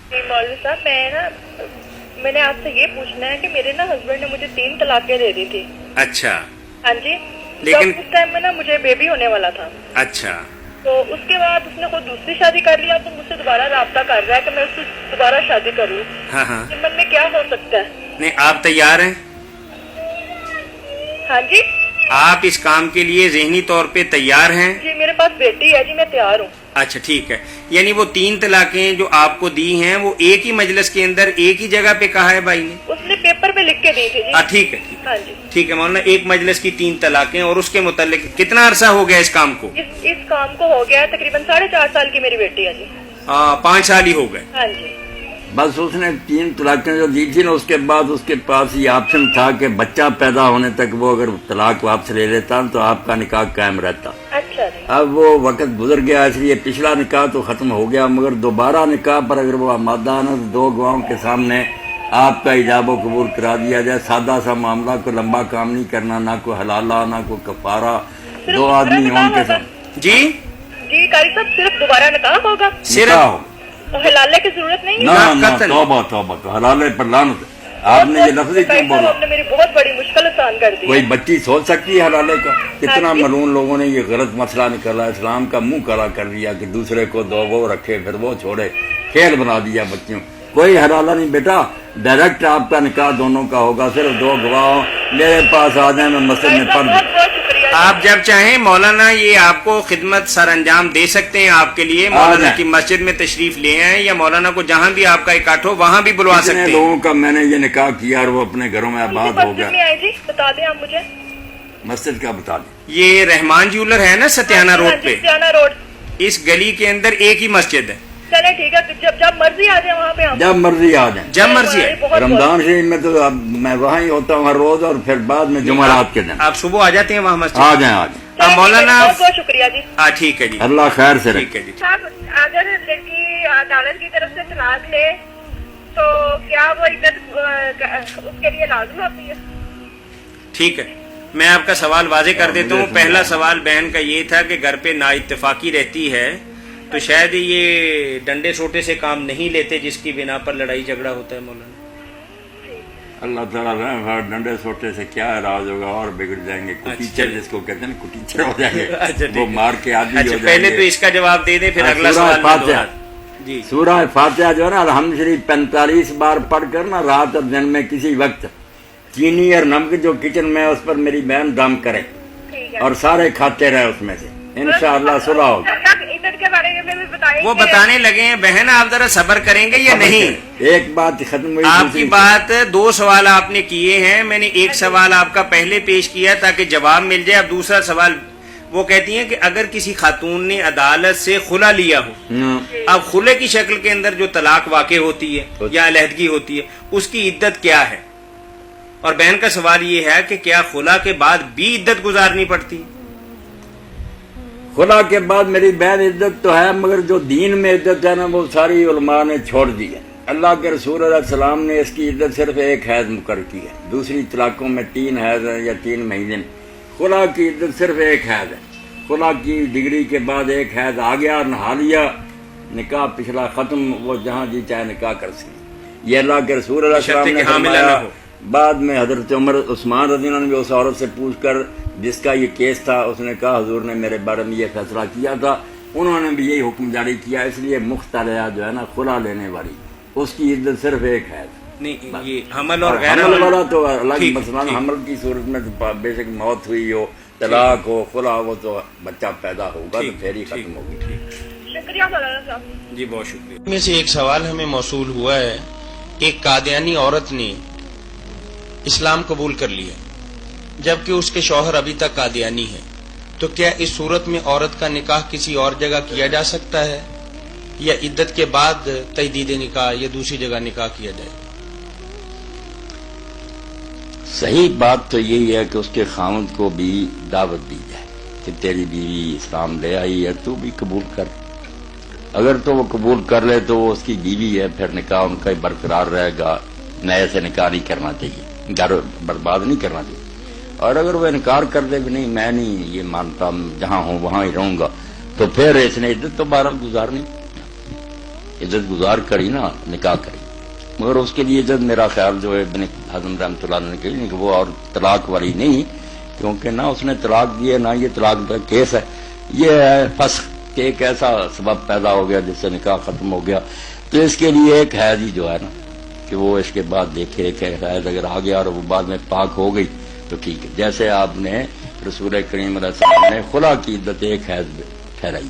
मौलवी साहब मैंने आपसे ये पूछना है कि मेरे हस्बैंड ने मुझे 3 तलाकें दे दी थी। अच्छा। हाँ जी। लेकिन उस टाइम में मुझे बेबी होने वाला था। अच्छा। तो उसके बाद उसने खुद दूसरी शादी कर लिया, तो मुझसे दोबारा राब्ता कर रहा है कि मैं उससे दोबारा शादी करूँ। हाँ हाँ। मन में क्या हो सकता है? नहीं, आप तैयार हैं? हाँ जी। आप इस काम के लिए ज़हनी तौर पे तैयार हैं? जी मेरे पास बेटी है जी, मैं तैयार हूँ। अच्छा ठीक है। यानी वो 3 तलाकें जो आपको दी हैं वो एक ही मजलिस के अंदर एक ही जगह पे कहा है भाई ने? उसने पेपर पे लिख के दी थी जी। ठीक है ठीक है। हाँ जी ठीक है मौलाना, एक मजलिस की 3 तलाकें और उसके मुतालिक कितना अरसा हो गया इस काम को? इस काम को हो गया है तकरीबन 4.5 साल की मेरी बेटी है जी। 5 साल ही हो गए। हाँ जी। बस उसने 3 तलाकें जो दी थी ना, उसके बाद उसके पास ये ऑप्शन था कि बच्चा पैदा होने तक वो अगर तलाक वापस ले लेता तो आपका निकाह कायम रहता। अच्छा जी। अब वो वक्त गुजर गया, इसलिए पिछला निकाह तो खत्म हो गया, मगर दोबारा निकाह पर अगर वो आमादा ना तो 2 गवाहों के सामने आपका इजाबो कबूल करा दिया जाए। सादा सा मामला, कोई लंबा काम नहीं करना, ना कोई हलाला ना कोई कफारा, 2 आदमी हों के साथ। जी जी कारी साहब, सिर्फ दोबारा निकाह होगा? सिर्फ हलाले की जरूरत नहीं है? ना तौबा तौबा, तो हलाले पर लानत। आपने ये लफ्ज़ क्यों बोला? आपने मेरी बहुत बड़ी मुश्किल आसान कर दी। कोई बच्ची सोच सकती है हलाले का? कितना मलून लोगों ने ये गलत मसला निकाला, इस्लाम का मुंह काला कर दिया कि दूसरे को 2 वो रखे फिर वो छोड़े, खेल बना दिया बच्चियों। कोई हलाला नहीं बेटा, डायरेक्ट आपका निकाह दोनों का होगा। सिर्फ 2 गवाह मेरे पास आ जाए, मैं मस्जिद में पढ़ दूं। आप जब चाहें मौलाना ये आपको खिदमत सर अंजाम दे सकते हैं। आपके लिए मौलाना की मस्जिद में तशरीफ ले आए या मौलाना को जहाँ भी आपका इकट्ठा हो वहाँ भी बुलवा सकते हैं। लोगों का मैंने ये निकाह किया और वो अपने घरों में आबाद हो गया। जी बता दें आप मुझे मस्जिद का बता दें। ये रहमान ज्वेलर है ना सत्याना रोड पे? सत्याना रोड, इस गली के अंदर एक ही मस्जिद है। चले ठीक है, जब मर्जी आ जाए वहाँ पे हम। जब मर्जी आ जाए, जब मर्जी है। रमजान शरीफ में तो अब मैं वहाँ ही होता हूँ हर रोज, और फिर बाद में जुमेरात के दिन आप सुबह आ जाते हैं वहाँ मस्जिद? आ जाए। मौलाना बहुत शुक्रिया जी। ठीक है जी, अल्लाह खैर से ठीक है जी। अगर लड़की अदालत की तरफ से तलाक ले तो क्या वो इज्जत उसके लिए लाज़िम होती है? ठीक है, मैं आपका सवाल वाजे कर देता हूँ। पहला सवाल बहन का ये था कि घर पे नाइत्तेफाकी रहती है तो शायद ये डंडे सोटे से काम नहीं लेते जिसकी बिना पर लड़ाई झगड़ा होता है। मौलाना अल्लाह ताला डंडे सोटे से क्या इलाज होगा, और बिगड़ जाएंगे। कुटीचर जिसको कहते हैं, कुटीचर हो जाएंगे। वो मार के आदि हो जाएंगे। पहले तो इसका जवाब दे दे, फिर अगला सवाल। जी सूरह फातिहा जो है ना, अल्हम्द शरीफ 45 बार पढ़कर ना रात और दिन में किसी वक्त चीनी और नमक जो किचन में उस पर मेरी बहन दम करे और सारे खाते रहे उसमें से, इंशाअल्लाह सुलह होगी। के बारे में भी बताएंगे। वो बताने लगे हैं बहन, आप जरा सब्र करेंगे या नहीं? एक बात खत्म हुई। आपकी बात 2 सवाल आपने किए हैं, मैंने एक सवाल आपका पहले पेश किया ताकि जवाब मिल जाए। अब दूसरा सवाल वो कहती हैं कि अगर किसी खातून ने अदालत से खुला लिया हो, अब खुले की शक्ल के अंदर जो तलाक वाक़ई होती है या अलहदगी होती है उसकी इद्दत क्या है? और बहन का सवाल ये है कि क्या खुला के बाद भी इद्दत गुजारनी पड़ती है? खुला के बाद मेरी बहन इज्जत तो है, मगर जो दीन में इज्जत है ना वो सारी उलमा ने छोड़ दी है। अल्लाह के रसूल सलाम ने इसकी इज्जत सिर्फ 1 हैज मुकर की है। दूसरी तलाकों में 3 हैज है या 3 महीने। खुला की इज्जत सिर्फ 1 हैज है। खुला की डिग्री के बाद 1 हैज आ गया, नहा लिया, निकाह पिछला खत्म, वो जहाँ जी चाहे निकाह कर सके। ये अल्लाह के रसूल सलाम ने फरमाया। बाद में हजरत उमर उस्मान रज़ी अल्लाह ने भी उस औरत से पूछकर जिसका ये केस था, उसने कहा हुजूर ने मेरे बारे में ये फैसला किया था, उन्होंने भी यही हुक्म जारी किया। इसलिए मुख्तलिया जो है ना खुला लेने वाली, उसकी इज्जत सिर्फ 1 है। नहीं, ये हमल और गैर हमल वाला तो अलग मसला। हमल की सूरत में तो बेशक मौत हुई हो, तलाक हो, खुला हो, तो बच्चा पैदा होगा तो फिर ही खत्म होगी। शुक्रिया मौलाना साहब जी, बहुत शुक्रिया। में से एक सवाल हमें मौसूल हुआ है कि एक कादियानी औरत ने इस्लाम कबूल कर लिया जबकि उसके शौहर अभी तक कादियानी है, तो क्या इस सूरत में औरत का निकाह किसी और जगह किया जा सकता है या इद्दत के बाद तजदीद निकाह या दूसरी जगह निकाह किया जाए? सही बात तो यही है कि उसके खामद को भी दावत दी जाए कि तेरी बीवी इस्लाम ले आई है, तू भी कबूल कर। अगर तो वो कबूल कर ले तो वो उसकी बीवी है, फिर निकाह उनका ही बरकरार रहेगा। नए से निकाह नहीं करना चाहिए, घर बर्बाद नहीं करना चाहिए। और अगर वो इनकार कर दे भी नहीं, मैं नहीं ये मानता, जहां हूं वहां ही रहूंगा, तो फिर इसने इद्दत तो 12 गुजारनी। عزت گزار کر ہی نا نکاح کری، مگر اس کے لیے عزت میرا خیال جو ہے ابن حزم رحمۃ اللہ علیہ نے کہی کہ وہ اور طلاق والی نہیں، کیونکہ نہ اس نے طلاق دی ہے نہ یہ طلاق کا کیس ہے، یہ ہے فسخ کہ ایک ایسا سبب پیدا ہو گیا جس سے نکاح ختم ہو گیا. تو اس کے لیے ایک حیض ہی جو ہے نا کہ وہ اس کے بعد دیکھے کہ حیض اگر آ گیا اور وہ بعد میں پاک ہو گئی تو ٹھیک ہے. جیسے آپ نے رسول کریم علیہ السلام نے خلا کی عدت ایک حیض ٹھہرائی.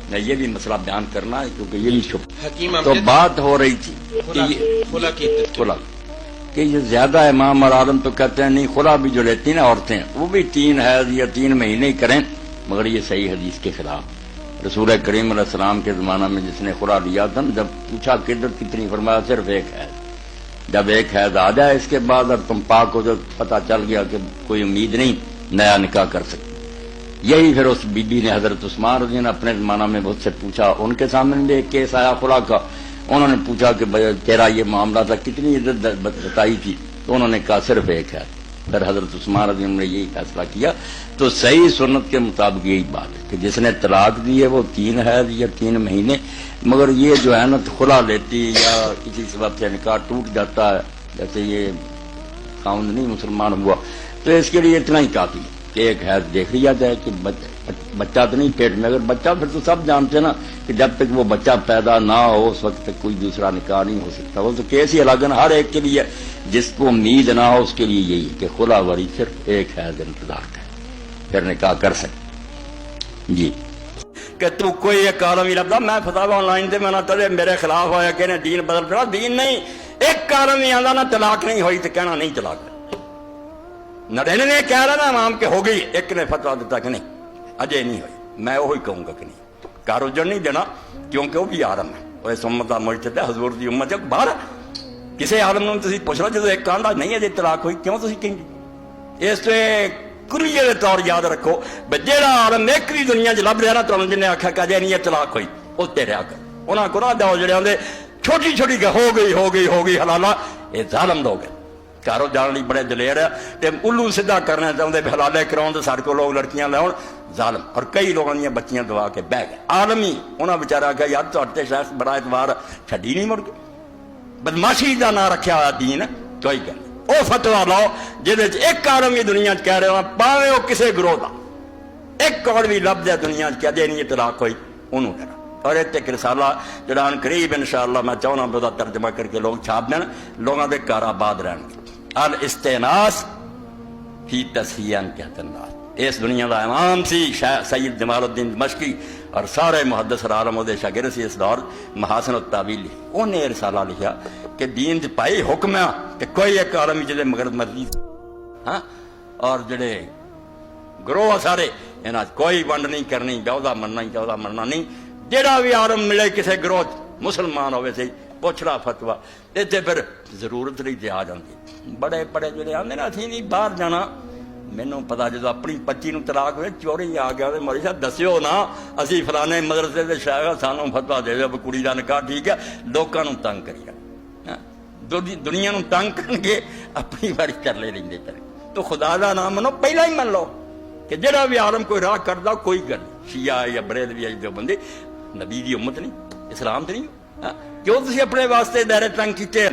میں یہ بھی مسئلہ بیان کرنا ہے کیونکہ یہ بھی حکیم تو بات ہو رہی تھی کہ خلا کی عدت خلا کہ یہ زیادہ امام اور عالم تو کہتے ہیں نہیں، خلا بھی جو لیتی نا عورتیں وہ بھی 3 حیض یا 3 مہینے ہی کریں، مگر یہ صحیح حدیث کے خلاف. رسول کریم علیہ السلام کے زمانہ میں جس نے خلا لیا تھا نا، جب پوچھا کہ عدت کتنی، فرمایا صرف ایک حیض. جب ایک حیض آ جائے اس کے بعد اب تم پاک ہو، جب پتہ چل گیا کہ کوئی امید نہیں نیا نکاح کر سکتے. یہی پھر اس بی بی نے حضرت عثمان رضی اللہ عنہ اپنے زمانہ میں بہت سے پوچھا، ان کے سامنے بھی ایک کیس آیا خلا کا. انہوں نے پوچھا کہ تیرا یہ معاملہ تھا کتنی عدت بتائی تھی، تو انہوں نے کہا صرف ایک ہے. پھر حضرت عثمان رضی اللہ عنہ نے یہی فیصلہ کیا. تو صحیح سنت کے مطابق یہی بات ہے کہ جس نے طلاق دی ہے وہ 3 حیض یا 3 مہینے، مگر یہ جو ہے نا خلا لیتی یا کسی سبب سے نکاح ٹوٹ جاتا ہے، جیسے یہ خاوند نہیں مسلمان ہوا، تو اس کے لیے اتنا ہی کافی ہے کہ ایک حیض دیکھ لیا جائے کہ بچہ تو نہیں پیٹ میں. اگر بچہ پھر تو سب جانتے ہیں نا کہ جب تک وہ بچہ پیدا نہ ہو اس وقت تک کوئی دوسرا نکاح نہیں ہو سکتا. وہ تو کیس ہی الگ ہے، ہر ایک کے لیے جس کو امید نہ ہو اس کے لیے یہی کہ خلا وری صرف ایک حیض انتظار کرے پھر نکاح کر سکے. جی کہ تو کوئی ایک عالم ہی لگتا میں فتاوا آن لائن دے میں نہ تلے میرے خلاف آیا کہ دین بدل پڑا. دین نہیں، ایک عالم ہی آتا نا طلاق نہیں ہوئی تو کہنا نہیں طلاق. نڑین نے کہہ رہا نا امام کہ ہو گئی، ایک نے فتوا دیتا کہ نہیں اجے نہیں ہوئی. میں وہی کہوں گا کہ نہیں، کار اجڑ نہیں دینا کیونکہ وہ بھی عالم ہے. وہ اس امت کا مجتہد ہے، حضور دی امت ہے باہر. کسی عالم نے تسی پوچھ لو جب ایک کہندا نہیں اجے طلاق ہوئی کیوں تسی کہیں اس سے کلیے دے طور یاد رکھو جہاں عالم ایک بھی دنیا چ لب رہا نا تمہیں جن نے آخیا کہ اجے نہیں طلاق ہوئی وہ تیرے آ کر انہاں کو نہ دو جڑے آدھے چھوٹی چھوٹی کہ ہو گئی حلالہ. یہ ظالم لوگ ہیں، گھروں جان لی بڑے دلیر ہے تے الو سیدھا کرنا چاہتے بھی حلالے کراؤ تو سارے کو لوگ لڑکیاں لاؤ. ظالم. اور کئی لوگوں دیا بچیاں دعا کے بہ گئے. عالمی انہاں بیچارہ کہ یار تے شخص بڑا اعتبار چھڈی نہیں مڑ کے بدماشی کا نام رکھا ہوا دین کوئی گل. وہ فتوا لاؤ جہد ایک عالم ہی دنیا کہہ رہے ہو پاوے وہ کسی گروہ کا ایک اور بھی لفظ ہے دنیا کہ جی نہیں طلاق ہوئی انہوں ڈرا. اور ایک رسالہ جڑا ان قریب انشاءاللہ میں چاہنا وہ ترجمہ کر کے لوگ چھاپ دین، لوگوں کے گھر آباد رہن گے. الاستئناس فی تصحیح کہتے ہیں. اس دنیا کا امام سی سید جمال الدین دمشقی اور سارے محدث اور عالم دے شاگرد سی اس دور محاسن التاویل لکھی. انہیں رسالہ لکھا کہ دین پائی حکم ہے کہ کوئی ایک عالم جڑے مگر مرضی ہاں اور جڑے گروہ سارے انہاں کوئی ونڈ نہیں کرنی، چودہ مننا ہی چودہ مننا نہیں. جڑا بھی عالم ملے کسی گروہ مسلمان ہوئے سی پوچھ رہا فتوا اتنے پھر ضرورت نہیں تے آ جاتی. بڑے بڑے جڑے آدھے نا اسی نہیں باہر جانا. مینوں پتا جدو اپنی 25 نو طلاق ہوئے چوری آ گیا مولوی صاحب دسیو نا اسی فلانے مدرسے دے شاگرد سانوں فتوا دے بھی کڑی دا نکاح ٹھیک ہے. لوکاں نوں تنگ کری دنیا نوں تنگ کر کے اپنی باری چلے رہندے پے. تو خدا دا نام منو پہلا ہی من لو کہ جڑا بھی عالم کوئی راہ کردا کوئی گل شیعہ یا بریلوی یا جو بندے نبی دی امت نہیں اسلام تے نہیں کیوں تسی اپنے واسطے دائرے تنگ کیتے.